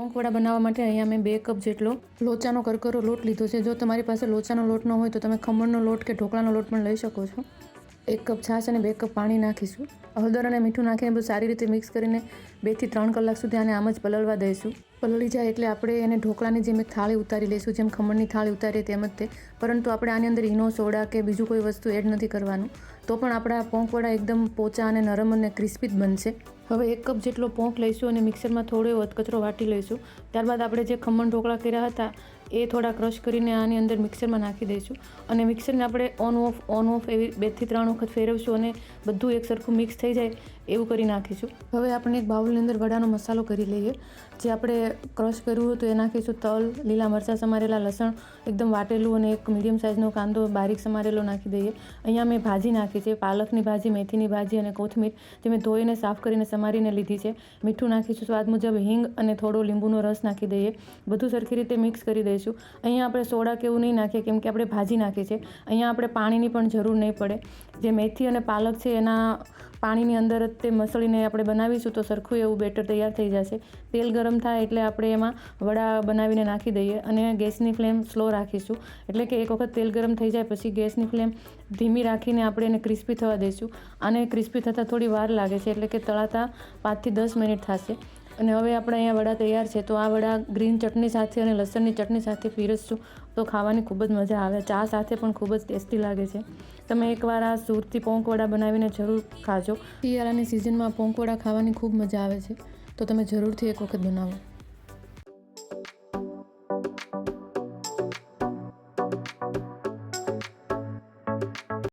પોંક વડા બનાવવા માટે અહીંયા મેં 2 કપ જેટલો લોચાનો કરકરો લોટ લીધો છે. જો તમારી પાસે લોચાનો લોટ ન હોય તો તમે ખમણનો લોટ કે ઢોકળાનો લોટ પણ લઈ શકો છો. 1 કપ છાશ અને 2 કપ પાણી નાખીશું. હળદર અને મીઠું નાખીને બધું સારી રીતે મિક્સ કરીને 2 થી 3 કલાક સુધી આને આમ જ પલળવા દઈશું. પલળી જાય એટલે આપણે એને ઢોકળાની જેમ એક થાળી ઉતારી લઈશું, જેમ ખમણની થાળી ઉતારીએ તેમ જ તે. પરંતુ આપણે આની અંદર ઈનો, સોડા કે બીજું કોઈ વસ્તુ એડ નથી કરવાનું. તો પણ આપણા પોંક વડા એકદમ પોચા અને નરમ અને ક્રિસ્પી જ બનશે. હવે 1 કપ જેટલો પોંક લઈશું અને મિક્સરમાં થોડો એવો અધકચરો વાટી લઈશું. ત્યારબાદ આપણે જે ખમણ ઢોકળા કર્યા હતા એ થોડા ક્રશ કરીને આની અંદર મિક્સરમાં નાખી દઈશું અને મિક્સરને આપણે ઓન ઓફ એવી 2 થી 3 વખત ફેરવશું અને બધું એક સરખું મિક્સ થઈ જાય એવું કરી નાખીશું. હવે આપણે એક બાઉલની અંદર વડાનો મસાલો કરી લઈએ. જે આપણે ક્રશ કર્યું હતું એ નાખીશું. તલ, લીલા મરચાં સમારેલા, લસણ એકદમ વાટેલું અને એક મીડિયમ સાઇઝનો કાંદો બારીક સમારેલો નાખી દઈએ. અહીંયા મેં ભાજી નાખી છે, પાલકની ભાજી, મેથીની ભાજી અને કોથમીર, જે મેં ધોઈને સાફ કરીને સમારીને લીધી છે. મીઠું નાખીશું સ્વાદ મુજબ, હિંગ અને થોડો લીંબુનો રસ નાખી દઈએ. બધું સરખી રીતે મિક્સ કરી દઈશું. અહીંયા આપણે સોડા કે એવું નહીં નાખીએ કેમ કે આપણે ભાજી નાખી છે. અહીંયા આપણે પાણીની પણ જરૂર નહીં પડે. જે મેથી અને પાલક છે એના પાણીની અંદર જ તે મસળીને આપણે બનાવીશું તો સરખું એવું બેટર તૈયાર થઈ જશે. તેલ ગરમ થાય એટલે આપણે એમાં વડા બનાવીને નાખી દઈએ અને ગેસની ફ્લેમ સ્લો રાખીશું. એટલે કે એક વખત તેલ ગરમ થઈ જાય પછી ગેસની ફ્લેમ ધીમી રાખીને આપણે એને ક્રિસ્પી થવા દઈશું. આને ક્રિસ્પી થતાં થોડી વાર લાગે છે, એટલે કે તળાતા 5 થી 10 મિનિટ થશે. અને હવે આપણે અહીંયા વડા તૈયાર છે. તો આ વડા ગ્રીન ચટણી સાથે અને લસણની ચટણી સાથે પીરસશું તો ખાવાની ખૂબ જ મજા આવે. ચા સાથે પણ ખૂબ જ ટેસ્ટી લાગે છે. તમે એકવાર આ સુરતી પોંક વડા બનાવીને જરૂર ખાજો. શિયાળાની સિઝનમાં પોંક વડા ખાવાની ખૂબ મજા આવે છે, તો તમે જરૂરથી એક વખત બનાવો.